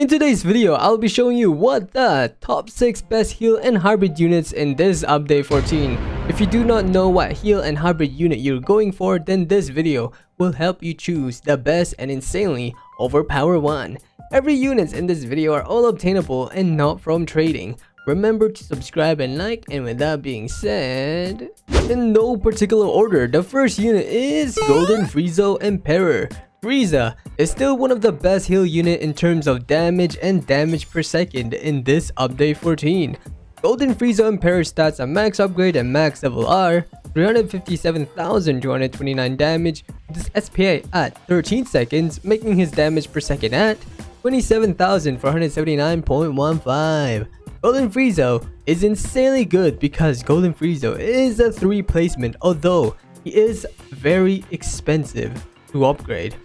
In today's video, I'll be showing you what the top 6 best heal and hybrid units in this update 14. If you do not know what heal and hybrid unit you're going for, then this video will help you choose the best and insanely overpower one. Every units in this video are all obtainable and not from trading. Remember to subscribe and like, and with that being said, in no particular order, the first unit is Golden Frieza Emperor. Frieza is still one of the best heal unit in terms of damage and damage per second in this update 14. Golden Frieza Emperor stats at max upgrade and max level are 357,229 damage with his SPA at 13 seconds, making his damage per second at 27,479.15. Golden Frieza is insanely good because Golden Frieza is a 3 placement, although he is very expensive to upgrade.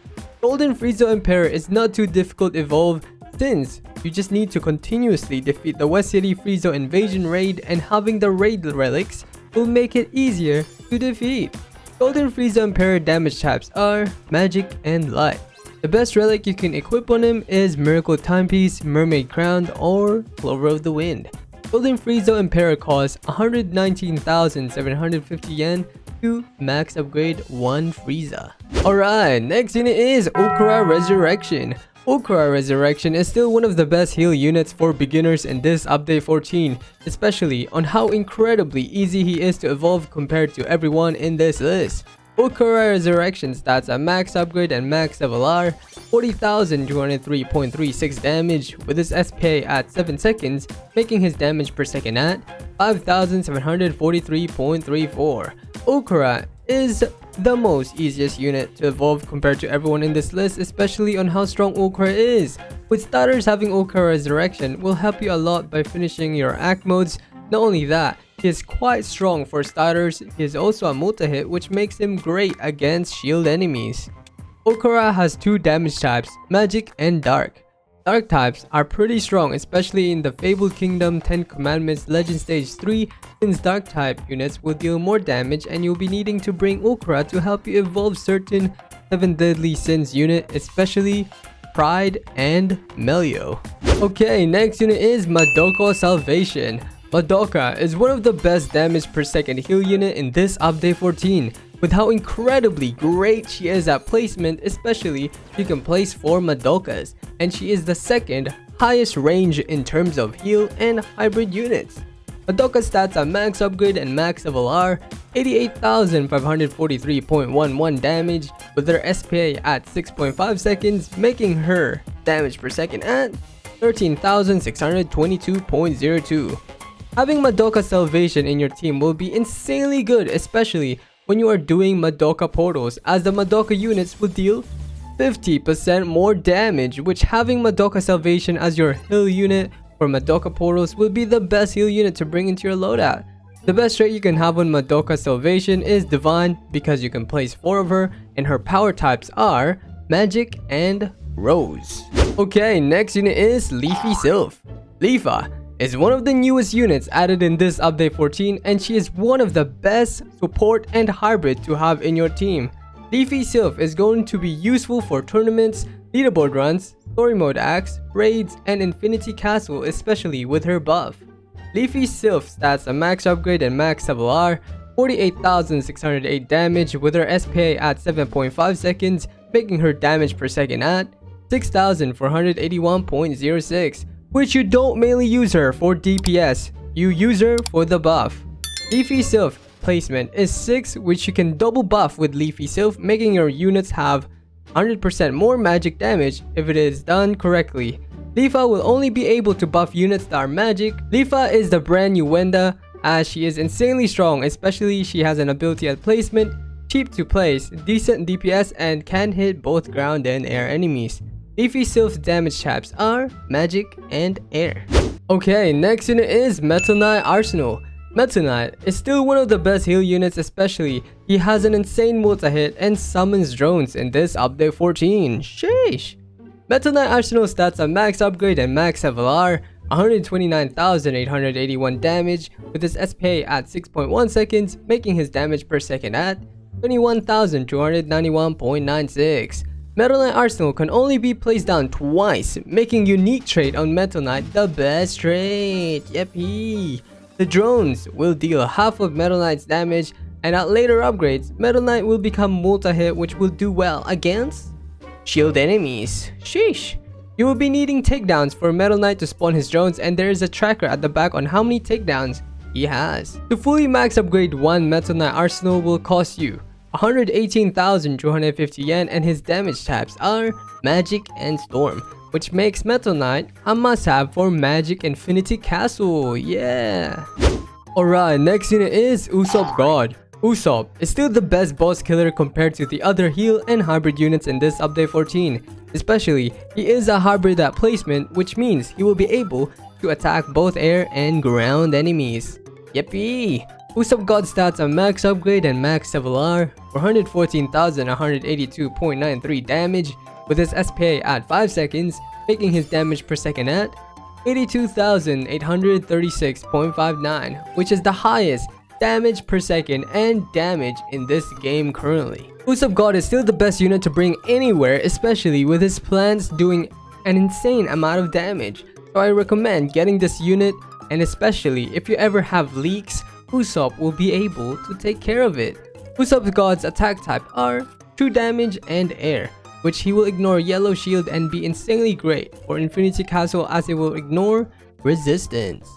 Golden Frieza Emperor is not too difficult to evolve since you just need to continuously defeat the West City Frieza invasion raid, and having the raid relics will make it easier to defeat. Golden Frieza Emperor damage types are Magic and Light. The best relic you can equip on him is Miracle Timepiece, Mermaid Crown, or Clover of the Wind. Golden Frieza Emperor costs 119,750 yen to max upgrade 1 Frieza. Alright, next unit is Okra Resurrection. Okra Resurrection is still one of the best heal units for beginners in this update 14, especially on how incredibly easy he is to evolve compared to everyone in this list. Okra Resurrection stats at max upgrade and max level are 40,203.36 damage with his SPA at 7 seconds, making his damage per second at 5,743.34. Okra is the most easiest unit to evolve compared to everyone in this list, especially on how strong Okra is. With starters, having Okra Resurrection will help you a lot by finishing your act modes. Not only that, he is quite strong for starters. He is also a multi-hit, which makes him great against shield enemies. Okra has 2 damage types, Magic and Dark. Dark types are pretty strong, especially in the Fabled Kingdom 10 Commandments Legend Stage 3, since Dark type units will deal more damage and you'll be needing to bring Okra to help you evolve certain 7 Deadly Sins unit, especially Pride and Melio. Okay, next unit is Madoka Salvation. Madoka is one of the best damage per second heal unit in this update 14. With how incredibly great she is at placement, especially she can place 4 Madokas, and she is the second highest range in terms of heal and hybrid units. Madoka stats at max upgrade and max level are 88,543.11 damage with her SPA at 6.5 seconds, making her damage per second at 13,622.02. Having Madoka Salvation in your team will be insanely good, especially when you are doing Madoka portals, as the Madoka units will deal 50% more damage, which having Madoka Salvation as your heal unit for Madoka portals will be the best heal unit to bring into your loadout. The best trait you can have on Madoka Salvation is Divine, because you can place 4 of her, and her power types are Magic and Rose. Okay, next unit is Leafy Sylph. Lifa is one of the newest units added in this update 14, and she is one of the best support and hybrid to have in your team. Leafy Sylph is going to be useful for tournaments, leaderboard runs, story mode acts, raids, and Infinity Castle, especially with her buff. Leafy Sylph stats at max upgrade and max level are 48,608 damage with her SPA at 7.5 seconds, making her damage per second at 6,481.06. which you don't mainly use her for DPS, you use her for the buff. Leafy Sylph placement is 6, which you can double buff with Leafy Sylph, making your units have 100% more magic damage if it is done correctly. Lifa will only be able to buff units that are magic. Lifa is the brand new Wenda, as she is insanely strong, especially she has an ability at placement, cheap to place, decent DPS, and can hit both ground and air enemies. Leafy Sylph's damage types are Magic and Air. Okay, next unit is Metal Knight Arsenal. Metal Knight is still one of the best heal units, especially he has an insane multi-hit and summons drones in this update 14. Sheesh! Metal Knight Arsenal stats at max upgrade and max level are 129,881 damage with his SPA at 6.1 seconds, making his damage per second at 21,291.96. Metal Knight Arsenal can only be placed down twice, making unique trait on Metal Knight the best trait. Yippee! The drones will deal half of Metal Knight's damage, and at later upgrades, Metal Knight will become multi-hit, which will do well against shield enemies. Sheesh! You will be needing takedowns for Metal Knight to spawn his drones, and there is a tracker at the back on how many takedowns he has. To fully max upgrade one Metal Knight Arsenal will cost you 118,250 yen, and his damage types are Magic and Storm, which makes Metal Knight a must-have for Magic Infinity Castle. Yeah! Alright, next unit is Usopp God. Usopp is still the best boss killer compared to the other heal and hybrid units in this update 14. Especially, he is a hybrid at placement, which means he will be able to attack both air and ground enemies. Yippee! Usopp God stats are max upgrade and max level are 414,182.93 damage with his SPA at 5 seconds, making his damage per second at 82,836.59, which is the highest damage per second and damage in this game currently. Usopp God is still the best unit to bring anywhere, especially with his plants doing an insane amount of damage. So I recommend getting this unit, and especially if you ever have leaks, Usopp will be able to take care of it. Usopp God's attack type are true damage and air, which he will ignore yellow shield and be insanely great for Infinity Castle as it will ignore resistance.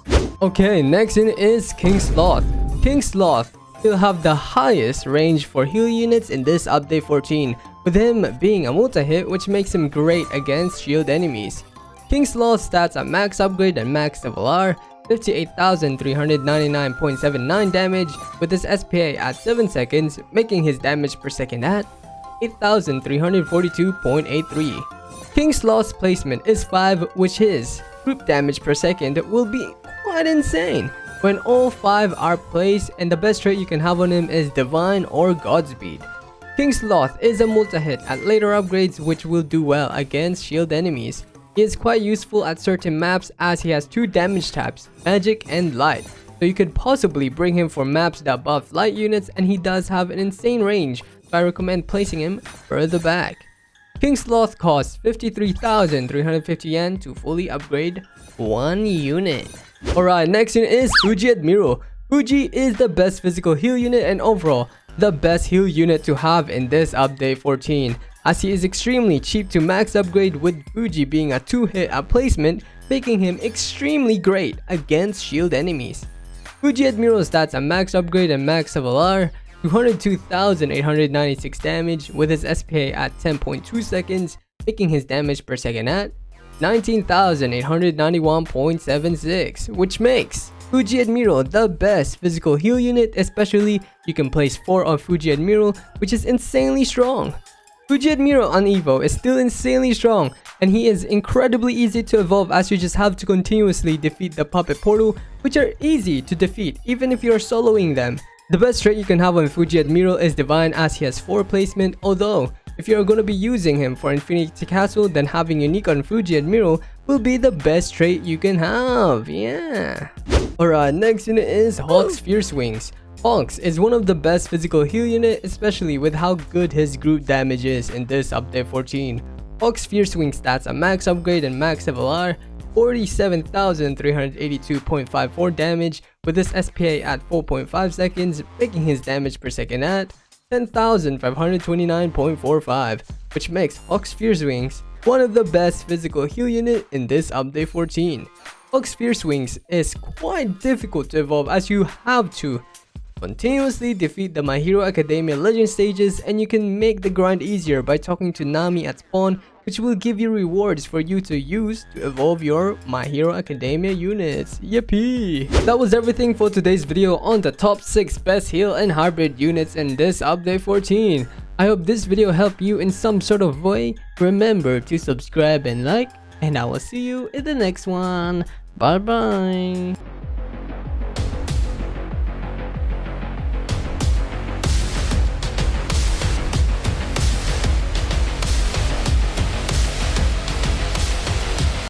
Okay, next unit is King Sloth. King Sloth still have the highest range for heal units in this update 14, with him being a multi-hit, which makes him great against shield enemies. King Sloth's stats at max upgrade and max level are 58,399.79 damage with his SPA at 7 seconds, making his damage per second at 8,342.83. King Sloth's placement is 5, which his group damage per second will be quite insane when all 5 are placed, and the best trait you can have on him is Divine or Godspeed. King Sloth is a multi-hit at later upgrades, which will do well against shield enemies. He is quite useful at certain maps as he has 2 damage types, Magic and Light, so you could possibly bring him for maps that buff light units, and he does have an insane range, so I recommend placing him further back. King Sloth costs 53,350 yen to fully upgrade one unit. Alright, next unit is Fuji Admiral. Fuji is the best physical heal unit and overall the best heal unit to have in this update 14, as he is extremely cheap to max upgrade, with Fuji being a 2-hit at placement, making him extremely great against shield enemies. Fuji Admiral stats at max upgrade and max level are 202,896 damage with his SPA at 10.2 seconds, making his damage per second at 19,891.76, which makes Fuji Admiral the best physical heal unit, especially you can place 4 on Fuji Admiral, which is insanely strong. Fuji Admiral on Evo is still insanely strong, and he is incredibly easy to evolve as you just have to continuously defeat the Puppet Portal, which are easy to defeat even if you are soloing them. The best trait you can have on Fuji Admiral is Divine, as he has 4 placement, although if you are going to be using him for Infinity Castle, then having unique on Fuji Admiral will be the best trait you can have. Yeah. Alright, next unit is Hawk's Fierce Wings. Hawks is one of the best physical heal unit, especially with how good his group damage is in this update 14. Hawk's Fierce Wing stats at max upgrade and max level are 47,382.54 damage with his SPA at 4.5 seconds, making his damage per second at 10,529.45, which makes Hawk's Fierce Wings one of the best physical heal unit in this update 14. Hawk's Fierce Wings is quite difficult to evolve as you have to continuously defeat the My Hero Academia Legend stages, and you can make the grind easier by talking to Nami at spawn, which will give you rewards for you to use to evolve your My Hero Academia units. Yippee! That was everything for today's video on the top 6 best heal and hybrid units in this update 14. I hope this video helped you in some sort of way. Remember to subscribe and like, and I will see you in the next one. Bye bye!